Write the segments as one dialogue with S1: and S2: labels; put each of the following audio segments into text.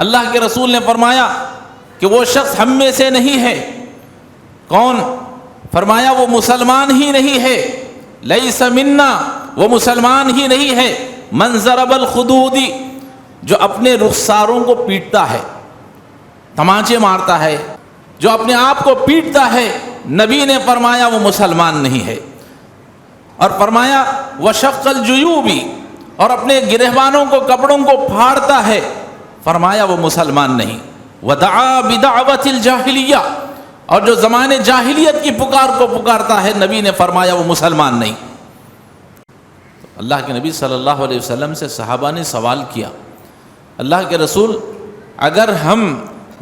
S1: اللہ کے رسول نے فرمایا کہ وہ شخص ہم میں سے نہیں ہے۔ کون؟ فرمایا وہ مسلمان ہی نہیں ہے، لیس منا، وہ مسلمان ہی نہیں ہے، من ضرب الخدود، جو اپنے رخساروں کو پیٹتا ہے، تمانچے مارتا ہے، جو اپنے آپ کو پیٹتا ہے، نبی نے فرمایا وہ مسلمان نہیں ہے۔ اور فرمایا وشق الجیوب، اور اپنے گرہوانوں کو، کپڑوں کو پھاڑتا ہے، فرمایا وہ مسلمان نہیں۔ ودعا بدعوت الجاہلیہ، اور جو زمانے جاہلیت کی پکار کو پکارتا ہے، نبی نے فرمایا وہ مسلمان نہیں۔ اللہ کے نبی صلی اللہ علیہ وسلم سے صحابہ نے سوال کیا، اللہ کے رسول اگر ہم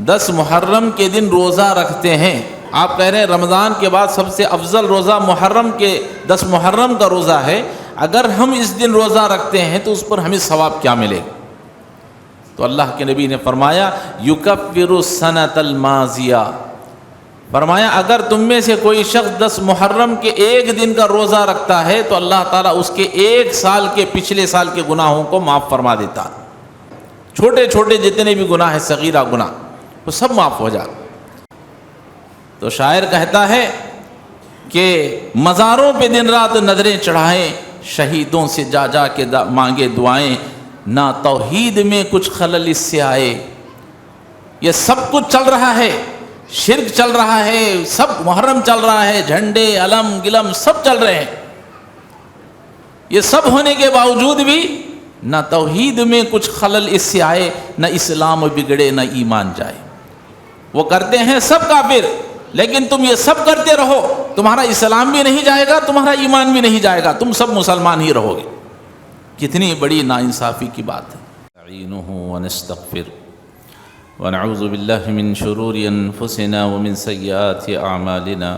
S1: 10 محرم کے دن روزہ رکھتے ہیں، آپ کہہ رہے ہیں رمضان کے بعد سب سے افضل روزہ محرم کے 10 محرم کا روزہ ہے، اگر ہم اس دن روزہ رکھتے ہیں تو اس پر ہمیں ثواب کیا ملے گا؟ تو اللہ کے نبی نے فرمایا یکفر السنۃ الماضیہ، فرمایا اگر تم میں سے کوئی شخص 10 محرم کے ایک دن کا روزہ رکھتا ہے تو اللہ تعالیٰ اس کے 1 سال کے پچھلے سال کے گناہوں کو معاف فرما دیتا، چھوٹے چھوٹے جتنے بھی گناہ ہیں، صغیرہ گناہ، وہ سب معاف ہو جاتا۔ تو شاعر کہتا ہے کہ مزاروں پہ دن رات نظریں چڑھائیں، شہیدوں سے جا جا کے مانگے دعائیں، نہ توحید میں کچھ خلل اس سے آئے۔ یہ سب کچھ چل رہا ہے، شرک چل رہا ہے، سب محرم چل رہا ہے، جھنڈے، علم گلم سب چل رہے ہیں، یہ سب ہونے کے باوجود بھی نہ توحید میں کچھ خلل اس سے آئے، نہ اسلام بگڑے، نہ ایمان جائے۔ وہ کرتے ہیں سب کافر، لیکن تم یہ سب کرتے رہو، تمہارا اسلام بھی نہیں جائے گا، تمہارا ایمان بھی نہیں جائے گا، تم سب مسلمان ہی رہو گے۔ کتنی بڑی ناانصافی کی بات ہے۔ نستعینہ ونستغفر ونعوذ باللہ من شرور انفسنا ومن سیئات اعمالنا،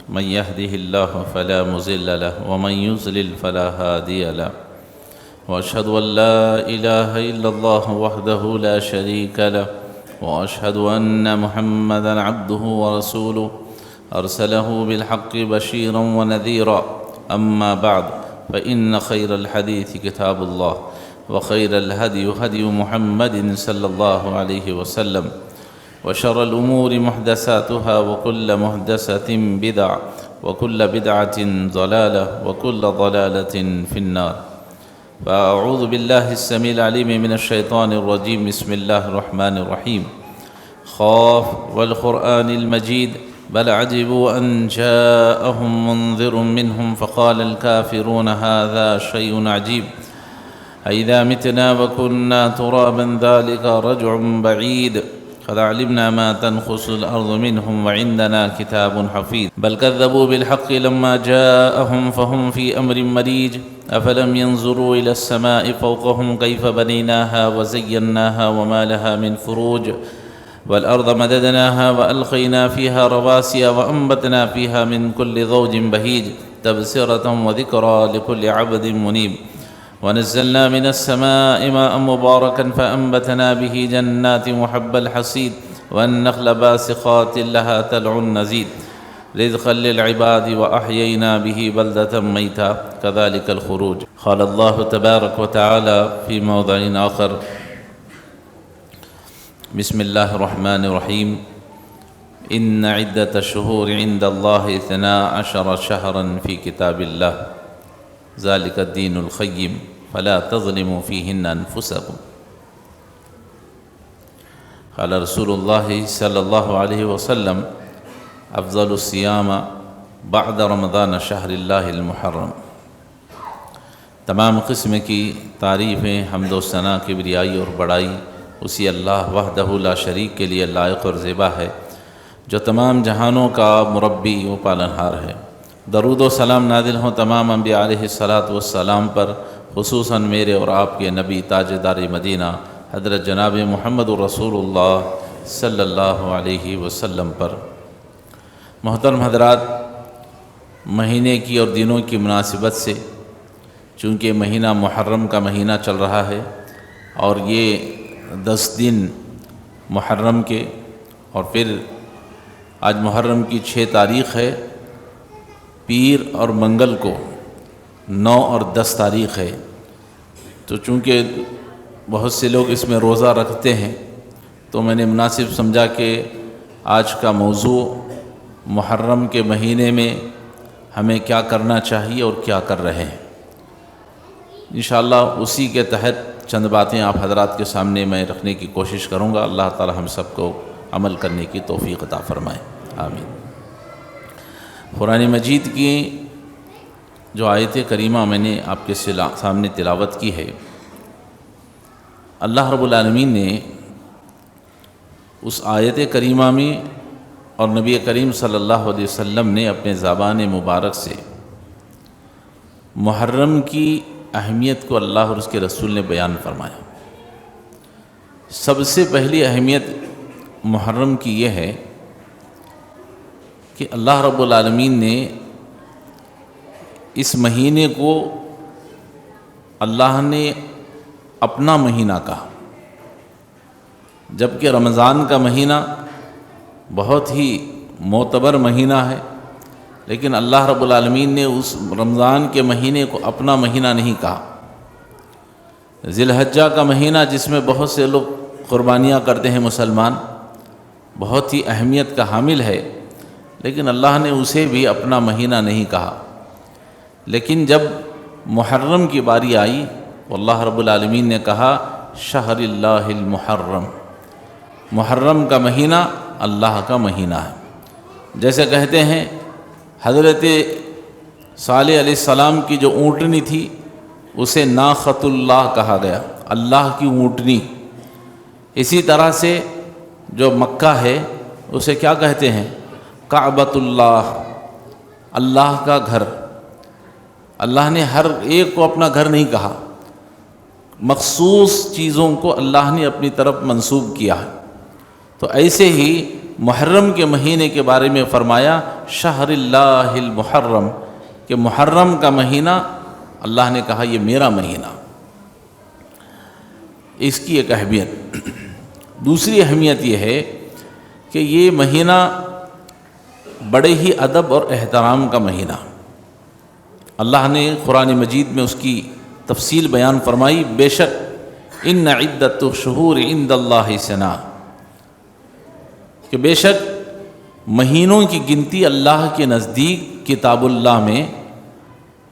S1: من يهده الله فلا مضل له ومن يضلل فلا هادي له، واشهد ان لا اله الا الله وحده لا شريك له، واشهد ان محمدا عبده ورسوله ارسله بالحق بشيرا ونذيرا، اما بعد فان خير الحديث كتاب الله، وخير الهدي هدي محمد صلى الله عليه وسلم، وشر الأمور محدثاتها، وكل محدثة بدعة، وكل بدعة ضلالة، وكل ضلالة في النار۔ فأعوذ بالله السميع العليم من الشيطان الرجيم، بسم الله الرحمن الرحيم، خاف والقرآن المجيد بل عجبوا أن جاءهم منذر منهم فقال الكافرون هذا شيء عجيب، أإذا متنا وكنا ترابا ذلك رجع بعيد، قد علمنا ما تنقص الأرض منهم وعندنا كتاب حفيظ، بل كذبوا بالحق لما جاءهم فهم في أمر مريج، أفلم ينظروا إلى السماء فوقهم كيف بنيناها وزيناها وما لها من فروج، والأرض مددناها وألقينا فيها رواسي وأنبتنا فيها من كل زوج بهيج، تبصرة وذكرى لكل عبد منيب، ونزلنا من السماء ماء مباركا فأنبتنا به جنات محب الحصيد، والنخل باسقات لها طلع نضيد، رزقا للعباد وأحيينا به بلدة ميتا كذلك الخروج۔ قال الله تبارك وتعالى في موضع آخر، بسم الله الرحمن الرحيم، إن عدة الشهور عند الله 12 شهرا في كتاب الله، ذلك الدين القيم، فلا تظلموا فيهن أنفسكم۔ قال رسول الله صلى الله عليه وسلم، افضل الصيام بعد رمضان شهر الله المحرم۔ تمام قسم کی تعریفیں، حمد و ثنا، کبریائی اور بڑائی اسی اللہ وحدہ لا شریک کے لیے لائق اور زیبا ہے، جو تمام جہانوں کا مربی و پالنہار ہے۔ درود و سلام نازل ہوں تمام انبیاء علیہ الصلاۃ والسلام پر، خصوصاً میرے اور آپ کے نبی تاجدار مدینہ حضرت جناب محمد رسول اللہ صلی اللہ علیہ وسلم پر۔ محترم حضرات، مہینے کی اور دنوں کی مناسبت سے، چونکہ مہینہ محرم کا مہینہ چل رہا ہے اور یہ 10 دن محرم کے، اور پھر آج محرم کی 6 تاریخ ہے، پیر اور منگل کو 9 اور 10 تاریخ ہے، تو چونکہ بہت سے لوگ اس میں روزہ رکھتے ہیں، تو میں نے مناسب سمجھا کہ آج کا موضوع محرم کے مہینے میں ہمیں کیا کرنا چاہیے اور کیا کر رہے ہیں۔ انشاءاللہ اسی کے تحت چند باتیں آپ حضرات کے سامنے میں رکھنے کی کوشش کروں گا۔ اللہ تعالی ہم سب کو عمل کرنے کی توفیق عطا فرمائے، آمین۔ قرآن مجید کی جو آیت کریمہ میں نے آپ کے سامنے تلاوت کی ہے، اللہ رب العالمین نے اس آیت کریمہ میں اور نبی کریم صلی اللہ علیہ وسلم نے اپنے زبان مبارک سے محرم کی اہمیت کو اللہ اور اس کے رسول نے بیان فرمایا۔ سب سے پہلی اہمیت محرم کی یہ ہے کہ اللہ رب العالمین نے اس مہینے کو اللہ نے اپنا مہینہ کہا، جبکہ رمضان کا مہینہ بہت ہی معتبر مہینہ ہے، لیکن اللہ رب العالمین نے اس رمضان کے مہینے کو اپنا مہینہ نہیں کہا۔ ذی الحجہ کا مہینہ جس میں بہت سے لوگ قربانیاں کرتے ہیں مسلمان، بہت ہی اہمیت کا حامل ہے، لیکن اللہ نے اسے بھی اپنا مہینہ نہیں کہا۔ لیکن جب محرم کی باری آئی تو اللہ رب العالمین نے کہا شہر اللہ المحرم، محرم کا مہینہ اللہ کا مہینہ ہے۔ جیسے کہتے ہیں حضرت صالح علیہ السلام کی جو اونٹنی تھی اسے ناقۃ اللہ کہا گیا، اللہ کی اونٹنی۔ اسی طرح سے جو مکہ ہے اسے کیا کہتے ہیں؟ کعبۃ اللہ، اللہ کا گھر۔ اللہ نے ہر ایک کو اپنا گھر نہیں کہا، مخصوص چیزوں کو اللہ نے اپنی طرف منسوب کیا ہے۔ تو ایسے ہی محرم کے مہینے کے بارے میں فرمایا شہر اللہ المحرم، کہ محرم کا مہینہ اللہ نے کہا یہ میرا مہینہ۔ اس کی ایک اہمیت۔ دوسری اہمیت یہ ہے کہ یہ مہینہ بڑے ہی ادب اور احترام کا مہینہ۔ اللہ نے قرآن مجید میں اس کی تفصیل بیان فرمائی، بے شک ان عدت الشہور عند اللہ سنا، کہ بے شک مہینوں کی گنتی اللہ کے نزدیک کتاب اللہ میں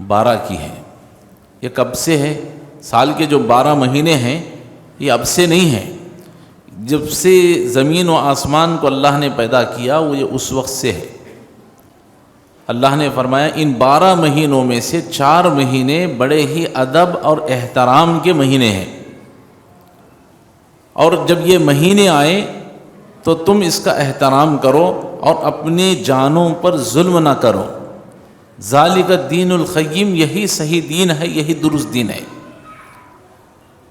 S1: 12 کی ہے۔ یہ کب سے ہے؟ سال کے جو 12 مہینے ہیں یہ اب سے نہیں ہیں، جب سے زمین و آسمان کو اللہ نے پیدا کیا وہ یہ اس وقت سے ہے۔ اللہ نے فرمایا ان 12 مہینوں میں سے 4 مہینے بڑے ہی ادب اور احترام کے مہینے ہیں، اور جب یہ مہینے آئے تو تم اس کا احترام کرو اور اپنے جانوں پر ظلم نہ کرو۔ ذالک الدین القیم، یہی صحیح دین ہے، یہی درست دین ہے۔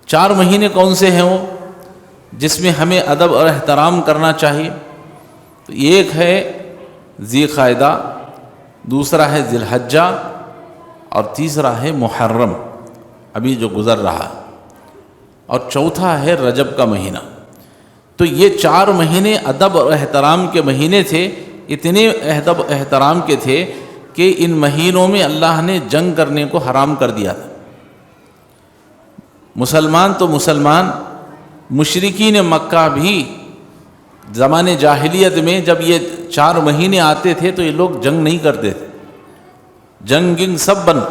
S1: 4 مہینے کون سے ہیں وہ جس میں ہمیں ادب اور احترام کرنا چاہیے؟ تو ایک ہے ذی قعدہ، دوسرا ہے ذی الحجہ، اور تیسرا ہے محرم ابھی جو گزر رہا، اور چوتھا ہے رجب کا مہینہ۔ تو یہ 4 مہینے ادب اور احترام کے مہینے تھے، اتنے ادب احترام کے تھے کہ ان مہینوں میں اللہ نے جنگ کرنے کو حرام کر دیا تھا۔ مسلمان تو مسلمان، مشرکین مکہ بھی زمانے جاہلیت میں جب یہ 4 مہینے آتے تھے تو یہ لوگ جنگ نہیں کرتے تھے، جنگ سب بند،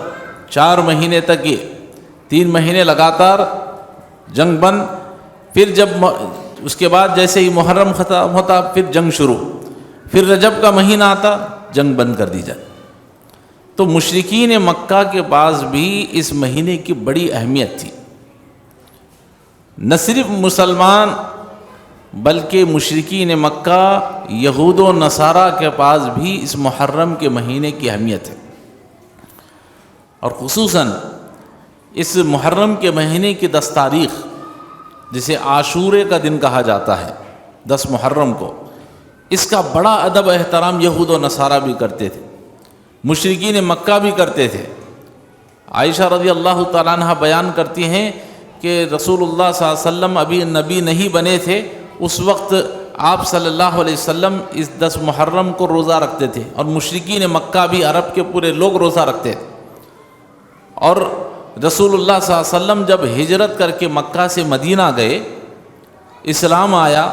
S1: 4 مہینے تک یہ 3 مہینے لگاتار جنگ بند، پھر جب اس کے بعد جیسے ہی محرم ختم ہوتا پھر جنگ شروع، پھر رجب کا مہینہ آتا جنگ بند کر دی جاتی۔ تو مشرکین مکہ کے پاس بھی اس مہینے کی بڑی اہمیت تھی۔ نہ صرف مسلمان بلکہ مشرکین مکہ یہود و نصارہ کے پاس بھی اس محرم کے مہینے کی اہمیت ہے، اور خصوصاً اس محرم کے مہینے کی 10 تاریخ جسے عاشورے کا دن کہا جاتا ہے، 10 محرم کو، اس کا بڑا ادب احترام یہود و نصارہ بھی کرتے تھے، مشرکین مکہ بھی کرتے تھے۔ عائشہ رضی اللہ تعالیٰ عنہ بیان کرتی ہیں کہ رسول اللہ صلی اللہ علیہ وسلم ابھی نبی نہیں بنے تھے، اس وقت آپ صلی اللہ علیہ وسلم اس 10 محرم کو روزہ رکھتے تھے، اور مشرکین مکہ بھی عرب کے پورے لوگ روزہ رکھتے تھے۔ اور رسول اللہ صلی اللہ علیہ وسلم جب ہجرت کر کے مکہ سے مدینہ گئے اسلام آیا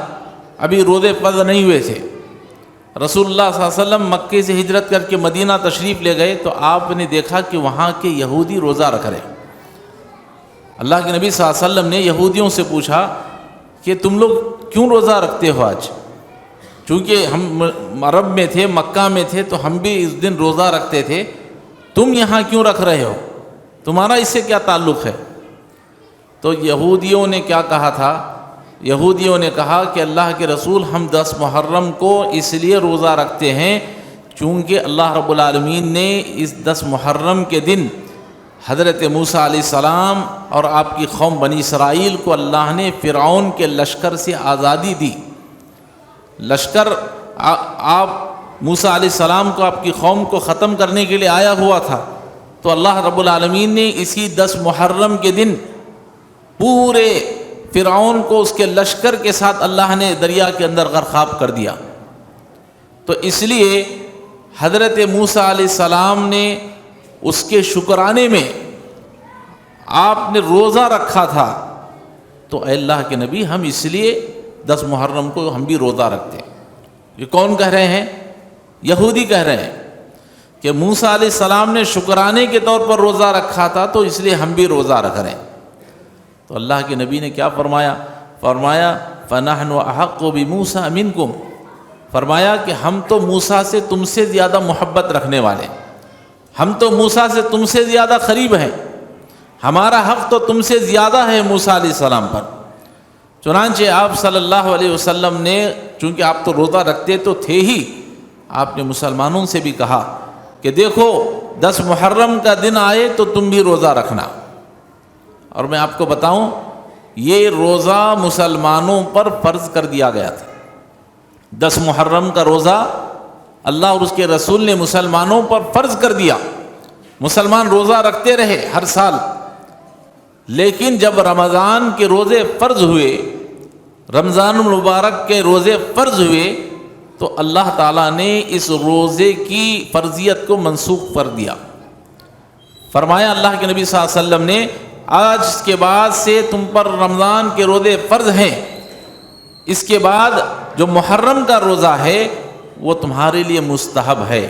S1: ابھی روزے فرض نہیں ہوئے تھے. رسول اللہ صلی اللہ علیہ وسلم مکے سے ہجرت کر کے مدینہ تشریف لے گئے تو آپ نے دیکھا کہ وہاں کے یہودی روزہ رکھ رہے. اللہ کے نبی صلی اللہ علیہ وسلم نے یہودیوں سے پوچھا کہ تم لوگ کیوں روزہ رکھتے ہو آج؟ چونکہ ہم عرب میں تھے، مکہ میں تھے، تو ہم بھی اس دن روزہ رکھتے تھے، تم یہاں کیوں رکھ رہے ہو؟ تمہارا اس سے کیا تعلق ہے؟ تو یہودیوں نے کیا کہا تھا؟ یہودیوں نے کہا کہ اللہ کے رسول ہم 10 محرم کو اس لیے روزہ رکھتے ہیں چونکہ اللہ رب العالمین نے اس 10 محرم کے دن حضرت موسیٰ علیہ السلام اور آپ کی قوم بنی اسرائیل کو اللہ نے فرعون کے لشکر سے آزادی دی. لشکر آپ موسیٰ علیہ السلام کو، آپ کی قوم کو ختم کرنے کے لیے آیا ہوا تھا، تو اللہ رب العالمین نے اسی 10 محرم کے دن پورے فرعون کو اس کے لشکر کے ساتھ اللہ نے دریا کے اندر غرقاب کر دیا. تو اس لیے حضرت موسیٰ علیہ السلام نے اس کے شکرانے میں آپ نے روزہ رکھا تھا. تو اے اللہ کے نبی ہم اس لیے 10 محرم کو ہم بھی روزہ رکھتے ہیں. یہ کون کہہ رہے ہیں؟ یہودی کہہ رہے ہیں کہ موسیٰ علیہ السلام نے شکرانے کے طور پر روزہ رکھا تھا تو اس لیے ہم بھی روزہ رکھ رہے ہیں. تو اللہ کے نبی نے کیا فرمایا؟ فرمایا فَنَحْنُ أَحَقُّ بِمُوسَىٰ مِنْكُمْ، فرمایا کہ ہم تو موسیٰ سے تم سے زیادہ محبت رکھنے والے ہیں، ہم تو موسیٰ سے تم سے زیادہ قریب ہیں، ہمارا حق تو تم سے زیادہ ہے موسیٰ علیہ السلام پر. چنانچہ آپ صلی اللہ علیہ وسلم نے، چونکہ آپ تو روزہ رکھتے تو تھے ہی، آپ نے مسلمانوں سے بھی کہا کہ دیکھو 10 محرم کا دن آئے تو تم بھی روزہ رکھنا. اور میں آپ کو بتاؤں یہ روزہ مسلمانوں پر فرض کر دیا گیا تھا. 10 محرم کا روزہ اللہ اور اس کے رسول نے مسلمانوں پر فرض کر دیا. مسلمان روزہ رکھتے رہے ہر سال، لیکن جب رمضان کے روزے فرض ہوئے، رمضان المبارک کے روزے فرض ہوئے، تو اللہ تعالیٰ نے اس روزے کی فرضیت کو منسوخ کر دیا. فرمایا اللہ کے نبی صلی اللہ علیہ وسلم نے آج کے بعد سے تم پر رمضان کے روزے فرض ہیں، اس کے بعد جو محرم کا روزہ ہے وہ تمہارے لیے مستحب ہے.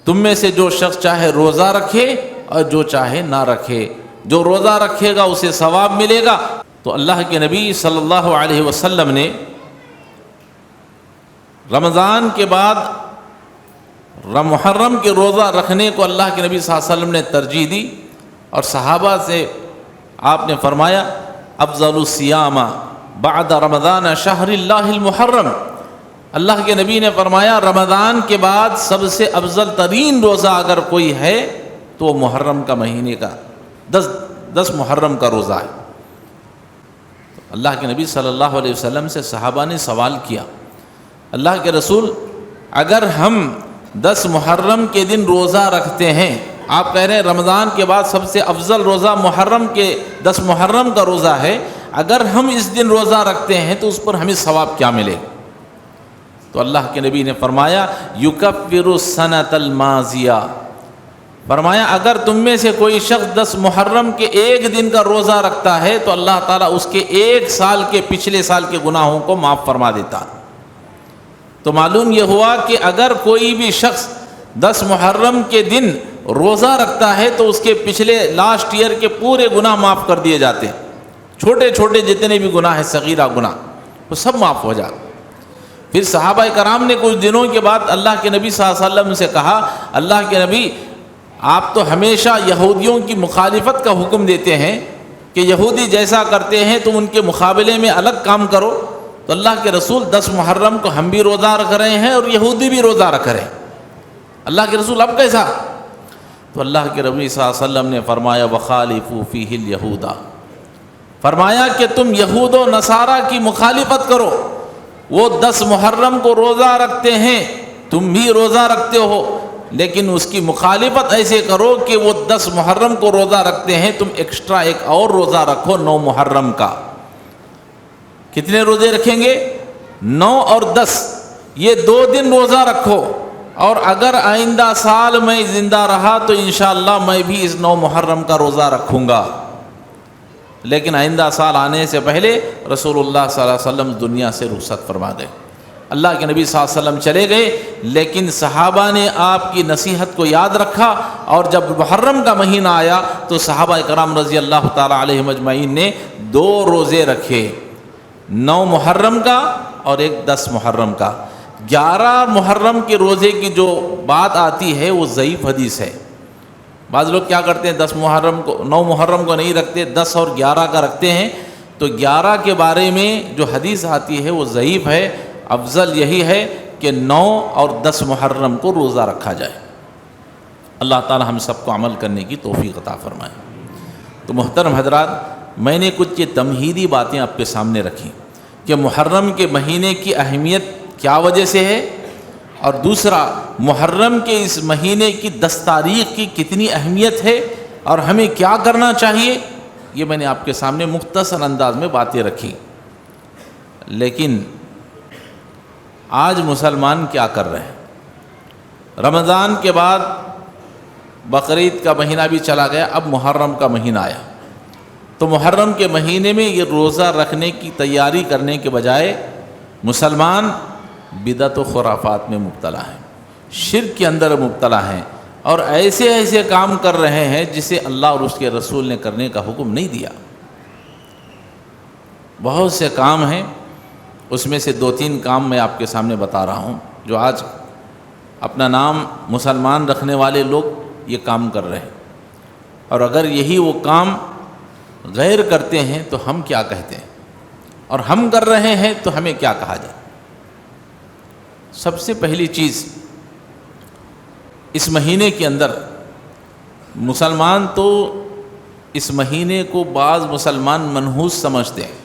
S1: تم میں سے جو شخص چاہے روزہ رکھے اور جو چاہے نہ رکھے، جو روزہ رکھے گا اسے ثواب ملے گا. تو اللہ کے نبی صلی اللہ علیہ وسلم نے رمضان کے بعد محرم کے روزہ رکھنے کو اللہ کے نبی صلی اللہ علیہ وسلم نے ترجیح دی. اور صحابہ سے آپ نے فرمایا افضل الصیام بعد رمضان شہر اللہ المحرم. اللہ کے نبی نے فرمایا رمضان کے بعد سب سے افضل ترین روزہ اگر کوئی ہے تو وہ محرم کا مہینے کا 10 محرم کا روزہ ہے. اللہ کے نبی صلی اللہ علیہ وسلم سے صحابہ نے سوال کیا، اللہ کے رسول اگر ہم 10 محرم کے دن روزہ رکھتے ہیں، آپ کہہ رہے ہیں رمضان کے بعد سب سے افضل روزہ محرم کے 10 محرم کا روزہ ہے، اگر ہم اس دن روزہ رکھتے ہیں تو اس پر ہمیں ثواب کیا ملے؟ تو اللہ کے نبی نے فرمایا یکفر السنۃ الماضیہ، فرمایا اگر تم میں سے کوئی شخص 10 محرم کے ایک دن کا روزہ رکھتا ہے تو اللہ تعالیٰ اس کے 1 سال کے پچھلے سال کے گناہوں کو معاف فرما دیتا. تو معلوم یہ ہوا کہ اگر کوئی بھی شخص 10 محرم کے دن روزہ رکھتا ہے تو اس کے پچھلے لاسٹ ایئر کے پورے گناہ معاف کر دیے جاتے ہیں. چھوٹے چھوٹے جتنے بھی گناہ ہیں، صغیرہ گناہ، وہ سب معاف ہو جاتے. پھر صحابہ کرام نے کچھ دنوں کے بعد اللہ کے نبی صلی اللہ علیہ وسلم سے کہا اللہ کے نبی آپ تو ہمیشہ یہودیوں کی مخالفت کا حکم دیتے ہیں کہ یہودی جیسا کرتے ہیں تم ان کے مقابلے میں الگ کام کرو. تو اللہ کے رسول 10 محرم کو ہم بھی روزہ رکھ رہے ہیں اور یہودی بھی روزہ رکھ رہے ہیں. اللہ کے رسول اب کیسا؟ تو اللہ کے نبی صلی اللہ علیہ وسلم نے فرمایا وَخَالِفُوا فِيهِ الْيَهُودَ، فرمایا کہ تم یہود و نصارہ کی مخالفت کرو. وہ 10 محرم کو روزہ رکھتے ہیں، تم بھی روزہ رکھتے ہو، لیکن اس کی مخالفت ایسے کرو کہ وہ 10 محرم کو روزہ رکھتے ہیں، تم ایکسٹرا ایک اور روزہ رکھو 9 محرم کا. کتنے روزے رکھیں گے؟ 9 اور 10، یہ 2 دن روزہ رکھو. اور اگر آئندہ سال میں زندہ رہا تو انشاءاللہ میں بھی اس 9 محرم کا روزہ رکھوں گا. لیکن آئندہ سال آنے سے پہلے رسول اللہ صلی اللہ علیہ وسلم دنیا سے رخصت فرما گئے۔ اللہ کے نبی صلی اللہ علیہ وسلم چلے گئے، لیکن صحابہ نے آپ کی نصیحت کو یاد رکھا، اور جب محرم کا مہینہ آیا تو صحابہ کرام رضی اللہ تعالیٰ علیہم اجمعین نے 2 روزے رکھے، 9 محرم کا اور ایک 10 محرم کا۔ 11 محرم کے روزے کی جو بات آتی ہے وہ ضعیف حدیث ہے۔ بعض لوگ کیا کرتے ہیں، 9 محرم کو نہیں رکھتے، 10 اور 11 کا رکھتے ہیں۔ تو 11 کے بارے میں جو حدیث آتی ہے وہ ضعیف ہے۔ افضل یہی ہے کہ 9 اور 10 محرم کو روزہ رکھا جائے۔ اللہ تعالی ہم سب کو عمل کرنے کی توفیق عطا فرمائے۔ تو محترم حضرات، میں نے کچھ یہ تمہیدی باتیں آپ کے سامنے رکھی کہ محرم کے مہینے کی اہمیت کیا وجہ سے ہے، اور دوسرا محرم کے اس مہینے کی 10 تاریخ کی کتنی اہمیت ہے اور ہمیں کیا کرنا چاہیے، یہ میں نے آپ کے سامنے مختصر انداز میں باتیں رکھی۔ لیکن آج مسلمان کیا کر رہے ہیں؟ رمضان کے بعد بقرعید کا مہینہ بھی چلا گیا، اب محرم کا مہینہ آیا، تو محرم کے مہینے میں یہ روزہ رکھنے کی تیاری کرنے کے بجائے مسلمان بدعت و خرافات میں مبتلا ہیں، شرک کے اندر مبتلا ہیں، اور ایسے کام کر رہے ہیں جسے اللہ اور اس کے رسول نے کرنے کا حکم نہیں دیا۔ بہت سے کام ہیں، اس میں سے 2-3 کام میں آپ کے سامنے بتا رہا ہوں جو آج اپنا نام مسلمان رکھنے والے لوگ یہ کام کر رہے ہیں، اور اگر یہی وہ کام غیر کرتے ہیں تو ہم کیا کہتے ہیں، اور ہم کر رہے ہیں تو ہمیں کیا کہا جائے۔ سب سے پہلی چیز، اس مہینے کے اندر مسلمان تو اس مہینے کو بعض مسلمان منحوس سمجھتے ہیں،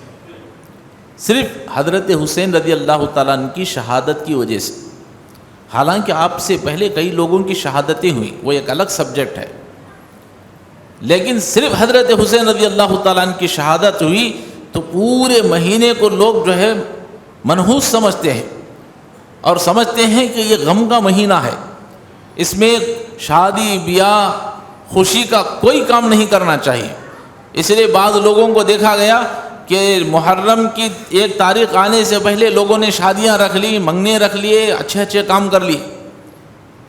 S1: صرف حضرت حسین رضی اللہ تعالیٰ عنہ کی شہادت کی وجہ سے، حالانکہ آپ سے پہلے کئی لوگوں کی شہادتیں ہوئیں، وہ ایک الگ سبجیکٹ ہے، لیکن صرف حضرت حسین رضی اللہ تعالیٰ عنہ کی شہادت ہوئی تو پورے مہینے کو لوگ جو ہے منحوس سمجھتے ہیں، اور سمجھتے ہیں کہ یہ غم کا مہینہ ہے، اس میں شادی بیاہ خوشی کا کوئی کام نہیں کرنا چاہیے۔ اس لیے بعض لوگوں کو دیکھا گیا کہ محرم کی 1 تاریخ آنے سے پہلے لوگوں نے شادیاں رکھ لی، منگنے رکھ لیے، اچھے کام کر لیے۔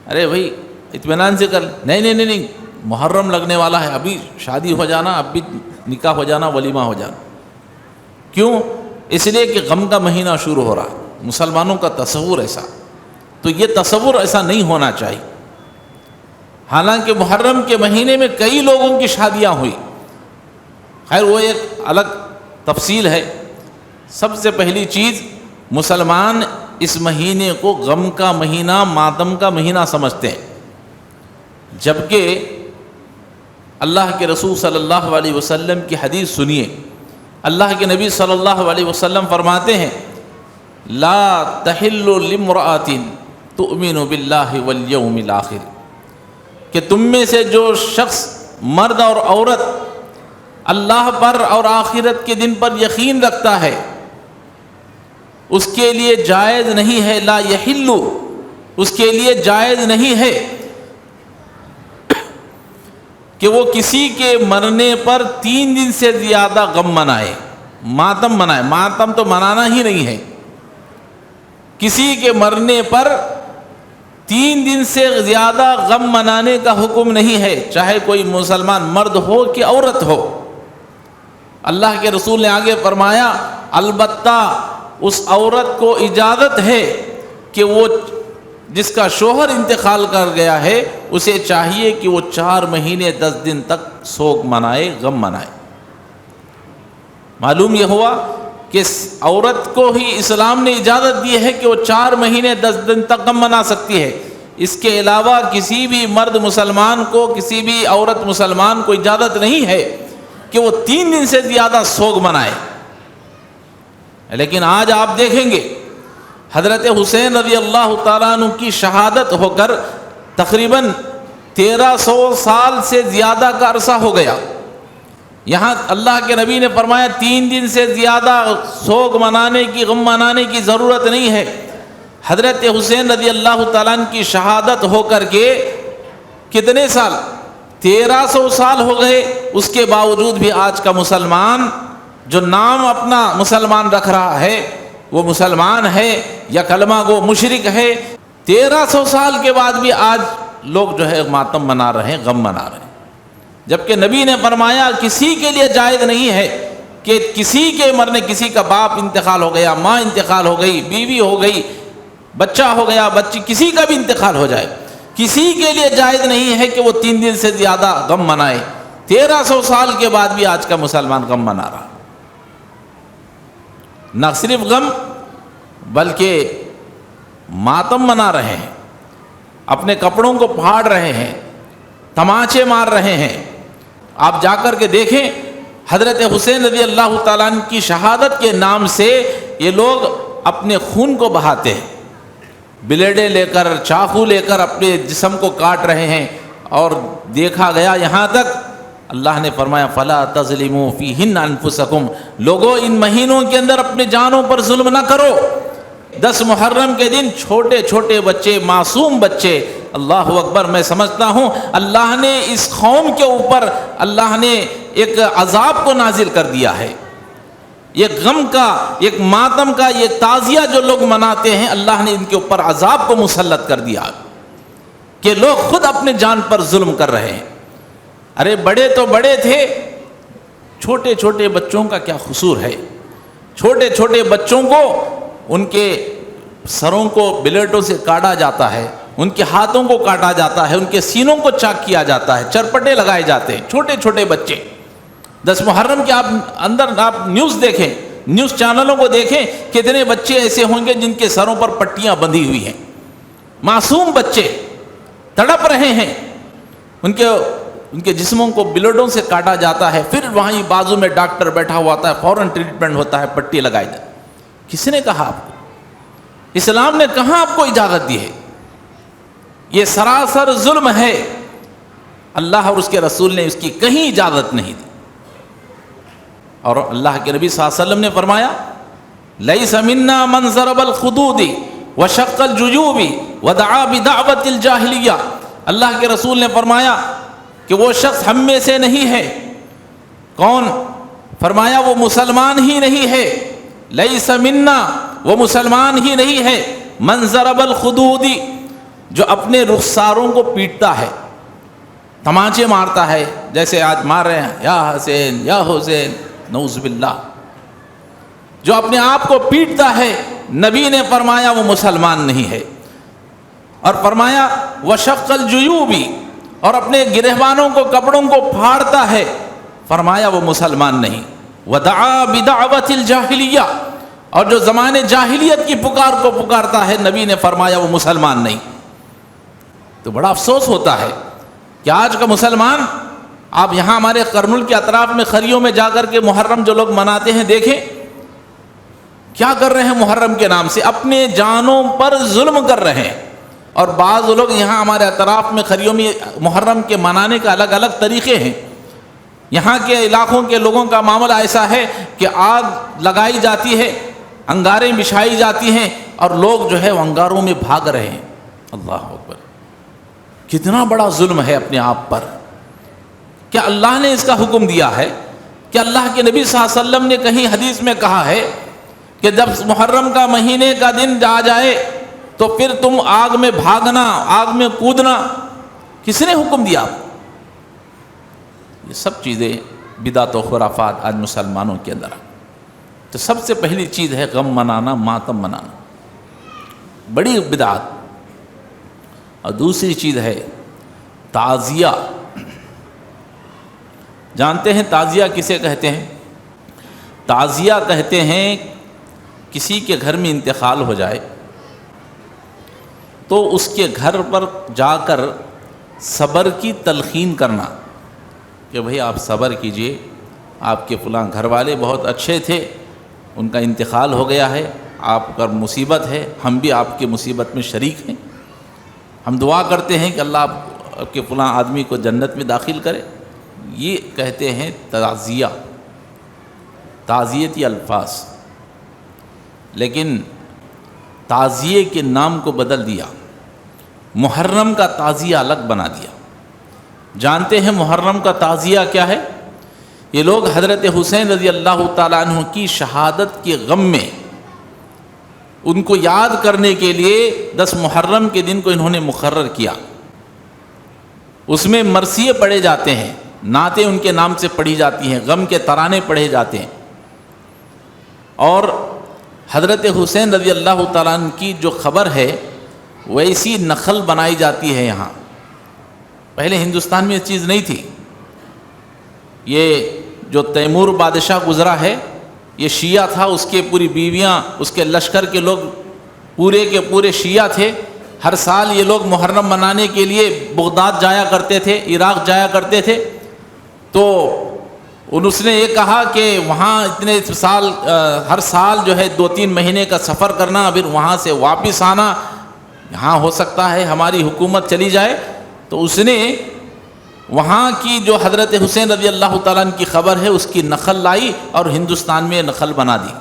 S1: ارے بھائی اطمینان سے کر، نہیں، محرم لگنے والا ہے، ابھی شادی ہو جانا، ابھی نکاح ہو جانا، ولیمہ ہو جانا۔ کیوں؟ اس لیے کہ غم کا مہینہ شروع ہو رہا ہے۔ مسلمانوں کا تصور ایسا، تو یہ تصور ایسا نہیں ہونا چاہیے۔ حالانکہ محرم کے مہینے میں کئی لوگوں کی شادیاں ہوئی، خیر وہ ایک الگ تفصیل ہے۔ سب سے پہلی چیز، مسلمان اس مہینے کو غم کا مہینہ، ماتم کا مہینہ سمجھتے ہیں، جبکہ اللہ کے رسول صلی اللہ علیہ وسلم کی حدیث سنیے۔ اللہ کے نبی صلی اللہ علیہ وسلم فرماتے ہیں، لا تحل لامرأۃ تؤمن باللہ والیوم الآخر، کہ تم میں سے جو شخص، مرد اور عورت، اللہ پر اور آخرت کے دن پر یقین رکھتا ہے، اس کے لیے جائز نہیں ہے، لا یحل، اس کے لیے جائز نہیں ہے کہ وہ کسی کے مرنے پر 3 دن سے زیادہ غم منائے، ماتم منائے۔ ماتم تو منانا ہی نہیں ہے، کسی کے مرنے پر 3 دن سے زیادہ غم منانے کا حکم نہیں ہے، چاہے کوئی مسلمان مرد ہو کہ عورت ہو۔ اللہ کے رسول نے آگے فرمایا، البتہ اس عورت کو اجازت ہے کہ وہ جس کا شوہر انتقال کر گیا ہے اسے چاہیے کہ وہ 4 مہینے 10 دن تک سوگ منائے، غم منائے۔ معلوم یہ ہوا کہ عورت کو ہی اسلام نے اجازت دی ہے کہ وہ 4 مہینے 10 دن تک غم منا سکتی ہے، اس کے علاوہ کسی بھی مرد مسلمان کو، کسی بھی عورت مسلمان کو اجازت نہیں ہے کہ وہ 3 دن سے زیادہ سوگ منائے۔ لیکن آج آپ دیکھیں گے حضرت حسین رضی اللہ تعالیٰ عنہ کی شہادت ہو کر تقریباً 1300 سال سے زیادہ کا عرصہ ہو گیا، یہاں اللہ کے نبی نے فرمایا 3 دن سے زیادہ سوگ منانے کی، غم منانے کی ضرورت نہیں ہے۔ حضرت حسین رضی اللہ تعالیٰ عنہ کی شہادت ہو کر کے کتنے سال؟ 1300 سال ہو گئے، اس کے باوجود بھی آج کا مسلمان جو نام اپنا مسلمان رکھ رہا ہے وہ مسلمان ہے یا کلمہ گو مشرک ہے، 1300 سال کے بعد بھی آج لوگ جو ہے ماتم منا رہے ہیں، غم منا رہے ہیں، جبکہ نبی نے فرمایا کسی کے لیے جائز نہیں ہے کہ کسی کے مرنے، کسی کا باپ انتقال ہو گیا، ماں انتقال ہو گئی، بیوی ہو گئی، بچہ ہو گیا، بچی، کسی کا بھی انتقال ہو جائے، کسی کے لیے جائز نہیں ہے کہ وہ 3 دن سے زیادہ غم منائے۔ 1300 سال کے بعد بھی آج کا مسلمان غم منا رہا، نہ صرف غم بلکہ ماتم منا رہے ہیں، اپنے کپڑوں کو پھاڑ رہے ہیں، تماچے مار رہے ہیں۔ آپ جا کر کے دیکھیں، حضرت حسین رضی اللہ تعالیٰ عنہ کی شہادت کے نام سے یہ لوگ اپنے خون کو بہاتے ہیں، بلیڈیں لے کر، چاقو لے کر اپنے جسم کو کاٹ رہے ہیں، اور دیکھا گیا یہاں تک اللہ نے فرمایا فَلَا تَظْلِمُوا فِيهِنَّ أَنفُسَكُمْ، لوگوں ان مہینوں کے اندر اپنے جانوں پر ظلم نہ کرو۔ 10 محرم کے دن چھوٹے چھوٹے بچے، معصوم بچے، اللہ اکبر، میں سمجھتا ہوں اللہ نے اس قوم کے اوپر اللہ نے ایک عذاب کو نازل کر دیا ہے، یہ غم کا، ایک ماتم کا، یہ تعزیہ جو لوگ مناتے ہیں، اللہ نے ان کے اوپر عذاب کو مسلط کر دیا کہ لوگ خود اپنے جان پر ظلم کر رہے ہیں۔ ارے بڑے تو بڑے تھے، چھوٹے چھوٹے بچوں کا کیا قصور ہے؟ چھوٹے چھوٹے بچوں کو ان کے سروں کو بلیٹوں سے کاٹا جاتا ہے، ان کے ہاتھوں کو کاٹا جاتا ہے، ان کے سینوں کو چاک کیا جاتا ہے، چرپٹے لگائے جاتے ہیں، چھوٹے چھوٹے بچے۔ 10 محرم کے آپ نیوز دیکھیں، نیوز چینلوں کو دیکھیں، کتنے بچے ایسے ہوں گے جن کے سروں پر پٹیاں بندھی ہوئی ہیں، معصوم بچے تڑپ رہے ہیں، ان کے جسموں کو بلیڈوں سے کاٹا جاتا ہے، پھر وہیں بازو میں ڈاکٹر بیٹھا ہوا ہوتا ہے، فوراً ٹریٹمنٹ ہوتا ہے، پٹی لگائی جاتی ہے۔ کس نے کہا آپ کو؟ اسلام نے کہاں آپ کو اجازت دی ہے؟ یہ سراسر ظلم ہے، اللہ اور اس کے رسول نے اس کی کہیں اجازت نہیں دی۔ اور اللہ کے نبی صلی اللہ علیہ وسلم نے فرمایا لیس منا من ضرب الخدود وشق الجیوب ودعا بدعوت الجاہلیہ، اللہ کے رسول نے فرمایا کہ وہ شخص ہم میں سے نہیں ہے۔ کون؟ فرمایا وہ مسلمان ہی نہیں ہے، لیس منا، وہ مسلمان ہی نہیں ہے، من ضرب الخدود، جو اپنے رخساروں کو پیٹتا ہے، تماچے مارتا ہے، جیسے آج مار رہے ہیں یا حسین یا حسین، نعوذ باللہ، جو اپنے آپ کو پیٹتا ہے، نبی نے فرمایا وہ مسلمان نہیں ہے۔ اور فرمایا وشق الجیوب، اور اپنے گرہوانوں کو، کپڑوں کو پھاڑتا ہے، فرمایا وہ مسلمان نہیں۔ ودعا بدعوت الجاہلیہ، اور جو زمانے جاہلیت کی پکار کو پکارتا ہے، نبی نے فرمایا وہ مسلمان نہیں۔ تو بڑا افسوس ہوتا ہے کہ آج کا مسلمان، آپ یہاں ہمارے کرنول کے اطراف میں خریوں میں جا کر کے محرم جو لوگ مناتے ہیں، دیکھیں کیا کر رہے ہیں محرم کے نام سے، اپنے جانوں پر ظلم کر رہے ہیں۔ اور بعض لوگ یہاں ہمارے اطراف میں خریوں میں محرم کے منانے کا الگ الگ طریقے ہیں۔ یہاں کے علاقوں کے لوگوں کا معاملہ ایسا ہے کہ آگ لگائی جاتی ہے، انگاریں بچھائی جاتی ہیں، اور لوگ جو ہے وہ انگاروں میں بھاگ رہے ہیں۔ اللہ اکبر، کتنا بڑا ظلم ہے اپنے آپ پر۔ کیا اللہ نے اس کا حکم دیا ہے؟ کہ اللہ کے نبی صلی اللہ علیہ وسلم نے کہیں حدیث میں کہا ہے کہ جب محرم کا مہینے کا دن آ جائے تو پھر تم آگ میں بھاگنا، آگ میں کودنا؟ کس نے حکم دیا؟ یہ سب چیزیں بدعت و خرافات آج مسلمانوں کے اندر۔ تو سب سے پہلی چیز ہے غم منانا، ماتم منانا، بڑی بدعت۔ اور دوسری چیز ہے تعزیہ۔ جانتے ہیں تعزیہ کسے کہتے ہیں؟ تعزیہ کہتے ہیں کسی کے گھر میں انتقال ہو جائے تو اس کے گھر پر جا کر صبر کی تلقین کرنا کہ بھئی آپ صبر کیجئے، آپ کے فلاں گھر والے بہت اچھے تھے، ان کا انتقال ہو گیا ہے، آپ پر مصیبت ہے، ہم بھی آپ کی مصیبت میں شریک ہیں، ہم دعا کرتے ہیں کہ اللہ آپ کے فلاں آدمی کو جنت میں داخل کرے۔ یہ کہتے ہیں تعزیہ، تعزیتی الفاظ۔ لیکن تعزیے کے نام کو بدل دیا، محرم کا تعزیہ الگ بنا دیا۔ جانتے ہیں محرم کا تعزیہ کیا ہے؟ یہ لوگ حضرت حسین رضی اللہ تعالیٰ عنہ کی شہادت کے غم میں ان کو یاد کرنے کے لیے 10 محرم کے دن کو انہوں نے مقرر کیا. اس میں مرثیے پڑھے جاتے ہیں، نعتیں ان کے نام سے پڑھی جاتی ہیں، غم کے ترانے پڑھے جاتے ہیں. اور حضرت حسین رضی اللہ تعالیٰ عنہ کی جو خبر ہے ویسی نخل بنائی جاتی ہے یہاں. پہلے ہندوستان میں یہ چیز نہیں تھی. یہ جو تیمور بادشاہ گزرا ہے یہ شیعہ تھا، اس کے پوری بیویاں، اس کے لشکر کے لوگ پورے کے پورے شیعہ تھے. ہر سال یہ لوگ محرم منانے کے لیے بغداد جایا کرتے تھے، عراق جایا کرتے تھے. تو اس نے یہ کہا کہ وہاں اتنے سال ہر سال جو ہے 2-3 مہینے کا سفر کرنا، پھر وہاں سے واپس آنا، یہاں ہو سکتا ہے ہماری حکومت چلی جائے. تو اس نے وہاں کی جو حضرت حسین رضی اللہ تعالیٰ عنہ کی خبر ہے اس کی نقل لائی اور ہندوستان میں نقل بنا دی.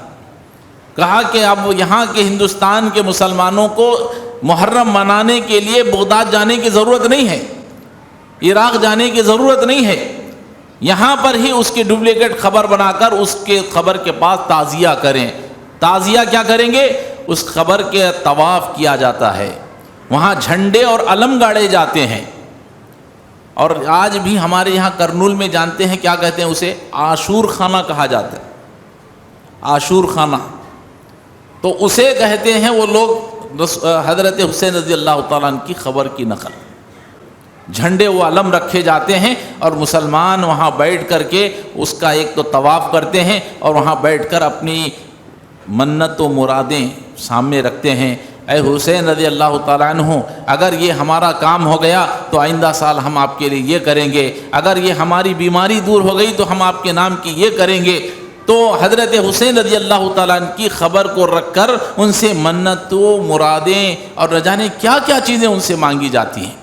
S1: کہا کہ اب یہاں کے ہندوستان کے مسلمانوں کو محرم منانے کے لیے بغداد جانے کی ضرورت نہیں ہے، عراق جانے کی ضرورت نہیں ہے، یہاں پر ہی اس کی ڈپلیکیٹ خبر بنا کر اس کے خبر کے پاس تعزیہ کریں. تعزیہ کیا کریں گے؟ اس خبر کے طواف کیا جاتا ہے، وہاں جھنڈے اور علم گاڑے جاتے ہیں. اور آج بھی ہمارے یہاں کرنول میں جانتے ہیں کیا کہتے ہیں اسے؟ عاشور خانہ کہا جاتا ہے. عاشور خانہ تو اسے کہتے ہیں وہ لوگ حضرت حسین رضی اللہ تعالیٰ عنہ کی خبر کی نقل. جھنڈے و علم رکھے جاتے ہیں اور مسلمان وہاں بیٹھ کر کے اس کا ایک تو طواف کرتے ہیں اور وہاں بیٹھ کر اپنی منت و مرادیں سامنے رکھتے ہیں. اے حسین رضی اللہ تعالیٰ عنہ، اگر یہ ہمارا کام ہو گیا تو آئندہ سال ہم آپ کے لیے یہ کریں گے، اگر یہ ہماری بیماری دور ہو گئی تو ہم آپ کے نام کی یہ کریں گے. تو حضرت حسین رضی اللہ تعالیٰ عنہ کی خبر کو رکھ کر ان سے منتوں، مرادیں اور نہ جانے کیا کیا چیزیں ان سے مانگی جاتی ہیں،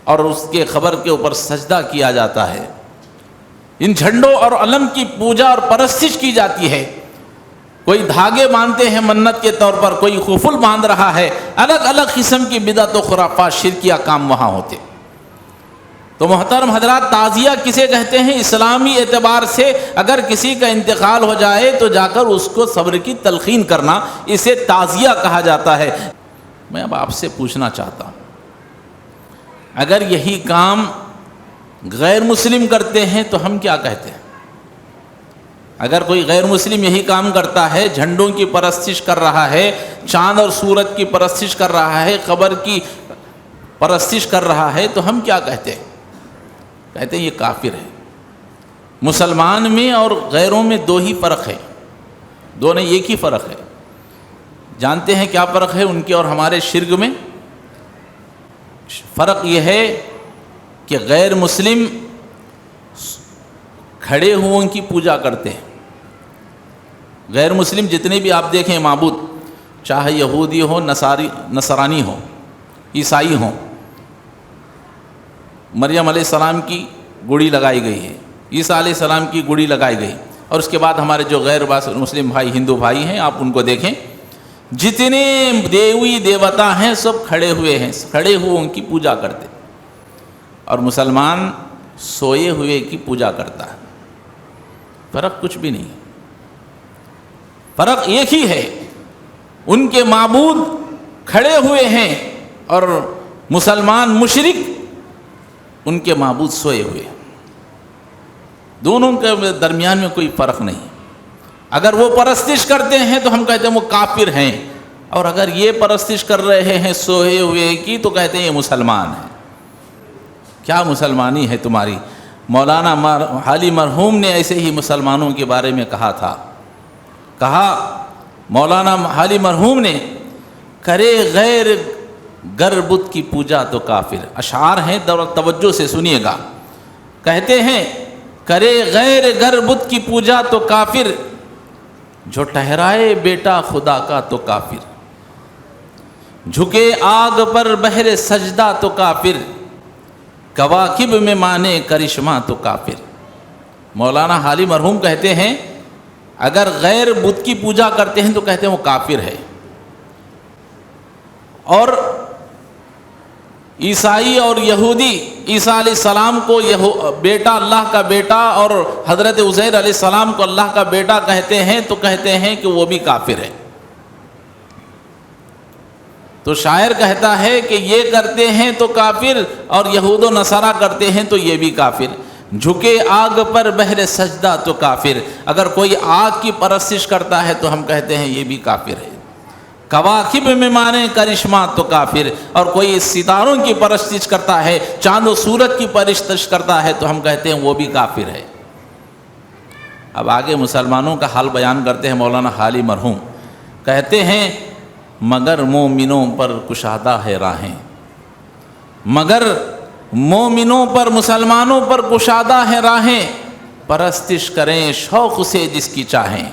S1: اور اس کے خبر کے اوپر سجدہ کیا جاتا ہے. ان جھنڈوں اور علم کی پوجا اور پرستش کی جاتی ہے. کوئی دھاگے باندھتے ہیں منت کے طور پر، کوئی خفل باندھ رہا ہے، الگ الگ قسم کی بدعت و خرافات، شرکیہ کام وہاں ہوتے. تو محترم حضرات، تعزیہ کسے کہتے ہیں؟ اسلامی اعتبار سے اگر کسی کا انتقال ہو جائے تو جا کر اس کو صبر کی تلقین کرنا، اسے تعزیہ کہا جاتا ہے. میں اب آپ سے پوچھنا چاہتا ہوں، اگر یہی کام غیر مسلم کرتے ہیں تو ہم کیا کہتے ہیں؟ اگر کوئی غیر مسلم یہی کام کرتا ہے، جھنڈوں کی پرستش کر رہا ہے، چاند اور سورج کی پرستش کر رہا ہے، قبر کی پرستش کر رہا ہے، تو ہم کیا کہتے ہیں؟ کہتے ہیں یہ کافر ہے. مسلمان میں اور غیروں میں 2 ہی فرق ہے، دونوں ایک ہی فرق ہے. جانتے ہیں کیا فرق ہے ان کے اور ہمارے شرک میں؟ فرق یہ ہے کہ غیر مسلم کھڑے ہوئے ان کی پوجا کرتے ہیں. غیر مسلم جتنے بھی آپ دیکھیں معبود، چاہے یہودی ہو، نصرانی ہو، عیسائی ہوں، مریم علیہ السلام کی گڑی لگائی گئی ہے، عیسیٰ علیہ السلام کی گڑی لگائی گئی. اور اس کے بعد ہمارے جو غیر مسلم بھائی، ہندو بھائی ہیں، آپ ان کو دیکھیں، جتنے دیوی دیوتا ہیں سب کھڑے ہوئے ہیں، کھڑے ہوئے ان کی پوجا کرتے. اور مسلمان سوئے ہوئے کی پوجا کرتا ہے. فرق کچھ بھی نہیں، فرق ایک ہی ہے، ان کے معبود کھڑے ہوئے ہیں اور مسلمان مشرک ان کے معبود سوئے ہوئے ہیں. دونوں کے درمیان میں کوئی فرق نہیں. اگر وہ پرستش کرتے ہیں تو ہم کہتے ہیں وہ کافر ہیں، اور اگر یہ پرستش کر رہے ہیں سوئے ہوئے کی تو کہتے ہیں یہ مسلمان ہیں. کیا مسلمانی ہے تمہاری؟ مولانا حالی مرحوم نے ایسے ہی مسلمانوں کے بارے میں کہا تھا. کہا مولانا حالی مرحوم نے، کرے غیر گر بت کی پوجا تو کافر. اشعار ہیں، توجہ سے سنیے گا. کہتے ہیں کرے غیر گر بت کی پوجا تو کافر، جو ٹھہرائے بیٹا خدا کا تو کافر، جھکے آگ پر بہر سجدہ تو کافر، کواکب میں مانے کرشمہ تو کافر. مولانا حالی مرحوم کہتے ہیں اگر غیر بت کی پوجا کرتے ہیں تو کہتے ہیں وہ کافر ہے. اور عیسائی اور یہودی عیسیٰ علیہ السلام کو بیٹا، اللہ کا بیٹا، اور حضرت عزیر علیہ السلام کو اللہ کا بیٹا کہتے ہیں تو کہتے ہیں کہ وہ بھی کافر ہے۔ تو شاعر کہتا ہے کہ یہ کرتے ہیں تو کافر، اور یہود و نصارہ کرتے ہیں تو یہ بھی کافر۔ جھکے آگ پر بہر سجدہ تو کافر، اگر کوئی آگ کی پرستش کرتا ہے تو ہم کہتے ہیں یہ بھی کافر ہے۔ کواکب میں مانے کرشمہ تو کافر، اور کوئی ستاروں کی پرستش کرتا ہے، چاند و سورج کی پرستش کرتا ہے تو ہم کہتے ہیں وہ بھی کافر ہے۔ اب آگے مسلمانوں کا حال بیان کرتے ہیں مولانا حالی مرحوم، کہتے ہیں مگر مومنوں پر کشادہ ہے راہیں، مگر مومنوں پر، مسلمانوں پر کشادہ ہے راہیں، پرستش کریں شوق سے جس کی چاہیں،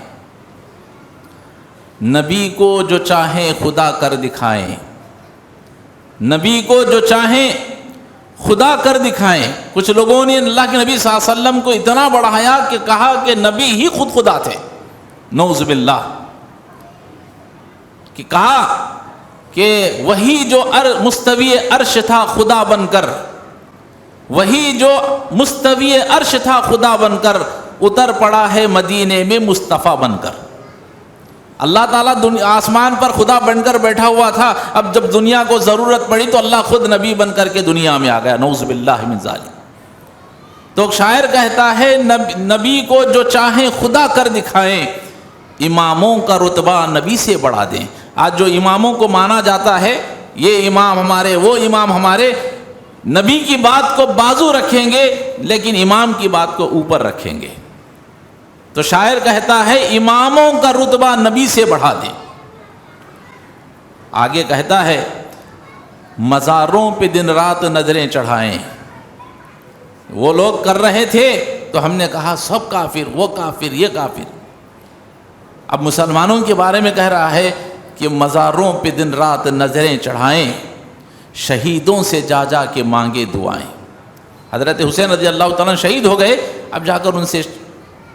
S1: نبی کو جو چاہیں خدا کر دکھائیں، نبی کو جو چاہیں خدا کر دکھائیں۔ کچھ لوگوں نے اللہ کے نبی صلی اللہ علیہ وسلم کو اتنا بڑھایا کہ کہا کہ نبی ہی خود خدا تھے، نعوذ باللہ، کہ کہا کہ وہی جو مستوی عرش تھا خدا بن کر، وہی جو مستوی عرش تھا خدا بن کر، اتر پڑا ہے مدینے میں مصطفیٰ بن کر۔ اللہ تعالیٰ آسمان پر خدا بن کر بیٹھا ہوا تھا، اب جب دنیا کو ضرورت پڑی تو اللہ خود نبی بن کر کے دنیا میں آ گیا، نعوذ باللہ من ذالک۔ تو شاعر کہتا ہے نبی کو جو چاہیں خدا کر دکھائیں، اماموں کا رتبہ نبی سے بڑھا دیں۔ آج جو اماموں کو مانا جاتا ہے، یہ امام ہمارے، وہ امام ہمارے، نبی کی بات کو بازو رکھیں گے لیکن امام کی بات کو اوپر رکھیں گے۔ تو شاعر کہتا ہے اماموں کا رتبہ نبی سے بڑھا دیں۔ آگے کہتا ہے مزاروں پہ دن رات نظریں چڑھائیں، وہ لوگ کر رہے تھے تو ہم نے کہا سب کافر، وہ کافر، یہ کافر۔ اب مسلمانوں کے بارے میں کہہ رہا ہے کہ مزاروں پہ دن رات نظریں چڑھائیں، شہیدوں سے جا جا کے مانگے دعائیں۔ حضرت حسین رضی اللہ تعالیٰ شہید ہو گئے، اب جا کر ان سے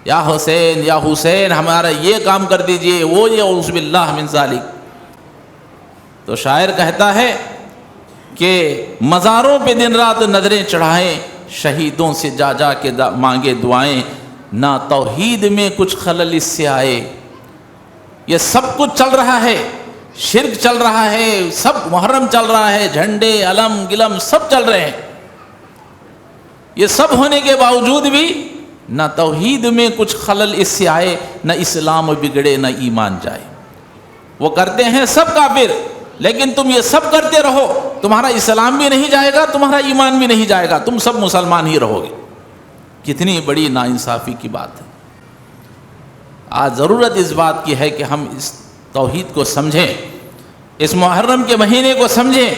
S1: یا حسین یا حسین ہمارا یہ کام کر دیجئے، وہ یہ اعوذ باللہ من ذالک۔ تو شاعر کہتا ہے کہ مزاروں پہ دن رات نظریں چڑھائیں، شہیدوں سے جا جا کے مانگے دعائیں، نہ توحید میں کچھ خلل اس سے آئے۔ یہ سب کچھ چل رہا ہے، شرک چل رہا ہے، سب محرم چل رہا ہے، جھنڈے علم گلم سب چل رہے ہیں، یہ سب ہونے کے باوجود بھی نہ توحید میں کچھ خلل اس سے آئے، نہ اسلام بگڑے نہ ایمان جائے۔ وہ کرتے ہیں سب کافر، لیکن تم یہ سب کرتے رہو، تمہارا اسلام بھی نہیں جائے گا، تمہارا ایمان بھی نہیں جائے گا، تم سب مسلمان ہی رہو گے۔ کتنی بڑی ناانصافی کی بات ہے۔ آج ضرورت اس بات کی ہے کہ ہم اس توحید کو سمجھیں، اس محرم کے مہینے کو سمجھیں،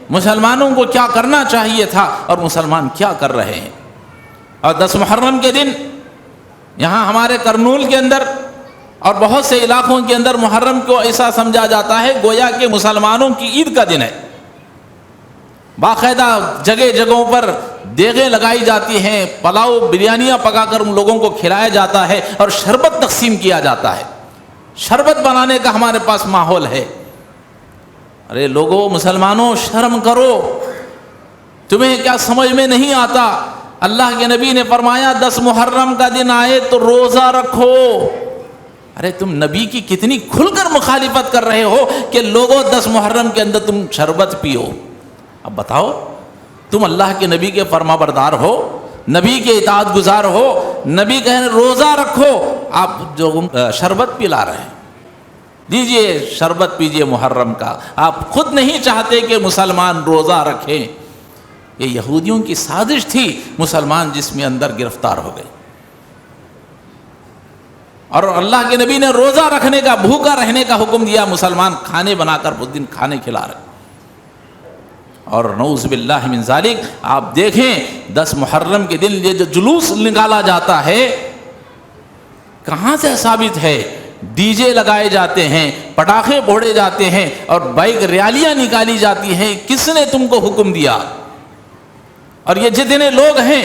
S1: مسلمانوں کو کیا کرنا چاہیے تھا اور مسلمان کیا کر رہے ہیں۔ اور 10 محرم کے دن یہاں ہمارے کرنول کے اندر اور بہت سے علاقوں کے اندر محرم کو ایسا سمجھا جاتا ہے گویا کہ مسلمانوں کی عید کا دن ہے۔ باقاعدہ جگہ جگہوں پر دیگیں لگائی جاتی ہیں، پلاؤ بریانیاں پکا کر ان لوگوں کو کھلایا جاتا ہے اور شربت تقسیم کیا جاتا ہے، شربت بنانے کا ہمارے پاس ماحول ہے۔ ارے لوگوں، مسلمانوں، شرم کرو، تمہیں کیا سمجھ میں نہیں آتا؟ اللہ کے نبی نے فرمایا 10 محرم کا دن آئے تو روزہ رکھو۔ ارے تم نبی کی کتنی کھل کر مخالفت کر رہے ہو کہ لوگوں 10 محرم کے اندر تم شربت پیو۔ اب بتاؤ، تم اللہ کے نبی کے فرما بردار ہو، نبی کے اطاعت گزار ہو، نبی کہہ رہے روزہ رکھو، آپ جو شربت پلا رہے ہیں، دیجئے شربت پیجئے محرم کا۔ آپ خود نہیں چاہتے کہ مسلمان روزہ رکھیں، یہ یہودیوں کی سازش تھی، مسلمان جس میں اندر گرفتار ہو گئے۔ اور اللہ کے نبی نے روزہ رکھنے کا، بھوکا رہنے کا حکم دیا، مسلمان کھانے بنا کر اس دن کھانے کھلا رہے۔ اور نعوذ باللہ من ذالک، آپ دیکھیں 10 محرم کے دن یہ جو جلوس نکالا جاتا ہے، کہاں سے ثابت ہے؟ ڈی جے لگائے جاتے ہیں، پٹاخے پھوڑے جاتے ہیں اور بائک ریالیاں نکالی جاتی ہیں۔ کس نے تم کو حکم دیا؟ اور یہ جتنے لوگ ہیں،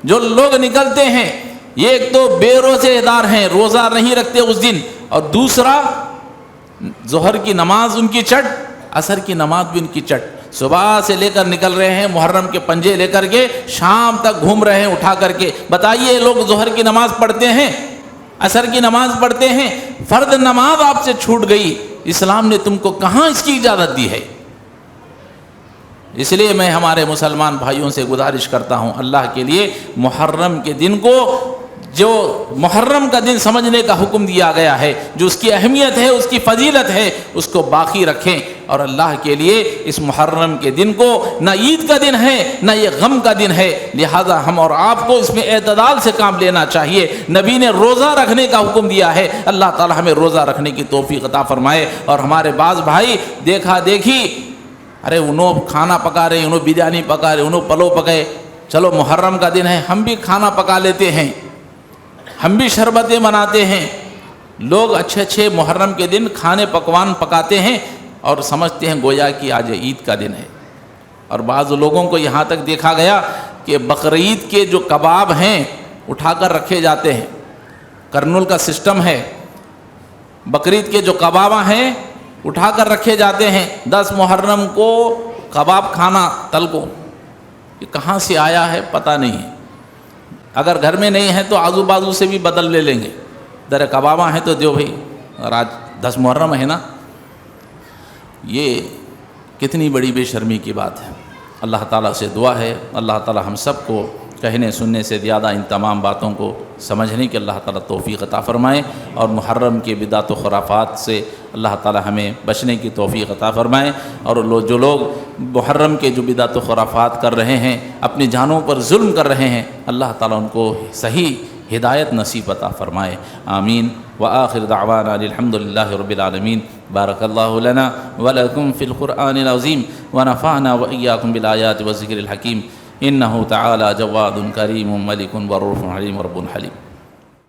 S1: جو لوگ نکلتے ہیں، یہ ایک تو بے روزے دار ہیں، روزہ نہیں رکھتے اس دن، اور دوسرا ظہر کی نماز ان کی چٹ، عصر کی نماز بھی ان کی چٹ، صبح سے لے کر نکل رہے ہیں محرم کے پنجے لے کر کے، شام تک گھوم رہے ہیں اٹھا کر کے۔ بتائیے لوگ ظہر کی نماز پڑھتے ہیں، عصر کی نماز پڑھتے ہیں، فرض نماز آپ سے چھوٹ گئی، اسلام نے تم کو کہاں اس کی اجازت دی ہے؟ اس لیے میں ہمارے مسلمان بھائیوں سے گزارش کرتا ہوں، اللہ کے لیے محرم کے دن کو، جو محرم کا دن سمجھنے کا حکم دیا گیا ہے، جو اس کی اہمیت ہے، اس کی فضیلت ہے، اس کو باقی رکھیں، اور اللہ کے لیے اس محرم کے دن کو، نہ عید کا دن ہے نہ یہ غم کا دن ہے، لہذا ہم اور آپ کو اس میں اعتدال سے کام لینا چاہیے۔ نبی نے روزہ رکھنے کا حکم دیا ہے، اللہ تعالی ہمیں روزہ رکھنے کی توفیق عطا فرمائے۔ اور ہمارے بعض بھائی دیکھا دیکھی، ارے انہوں کھانا پکا رہے، انہوں بریانی پکا رہے، انہوں پلو پکائے، چلو محرم کا دن ہے ہم بھی کھانا پکا لیتے ہیں، ہم بھی شربتیں بناتے ہیں۔ لوگ اچھے اچھے محرم کے دن کھانے پکوان پکاتے ہیں اور سمجھتے ہیں گویا کہ آج عید کا دن ہے۔ اور بعض لوگوں کو یہاں تک دیکھا گیا کہ بقرعید کے جو کباب ہیں اٹھا کر رکھے جاتے ہیں، کرنول کا سسٹم ہے، بقرعید کے جو کباب ہیں اٹھا کر رکھے جاتے ہیں، 10 محرم کو کباب کھانا تل کو، یہ کہاں سے آیا ہے پتہ نہیں ہے۔ اگر گھر میں نہیں ہے تو آزو بازو سے بھی بدل لے لیں گے، در کبابہ ہیں تو دیو بھائی، اور آج 10 محرم ہے نا۔ یہ کتنی بڑی بے شرمی کی بات ہے۔ اللہ تعالیٰ سے دعا ہے اللہ تعالیٰ ہم سب کو کہنے سننے سے زیادہ ان تمام باتوں کو سمجھنے کی اللہ تعالیٰ توفیق عطا فرمائے، اور محرم کے بدعت و خرافات سے اللہ تعالیٰ ہمیں بچنے کی توفیق عطا فرمائے۔ اور جو لوگ محرم کے جو بدعت و خرافات کر رہے ہیں، اپنی جانوں پر ظلم کر رہے ہیں، اللہ تعالیٰ ان کو صحیح ہدایت نصیب عطا فرمائے، آمین۔ وآخر دعوانا الحمد للہ رب العالمین۔ بارک اللہ لنا ولکم فی القرآن العظیم، ونفعنا وإیاکم بالآیات والذکر الحکیم، انہ تعالی جواد کریم ملک ورؤوف حلیم رب حلیم۔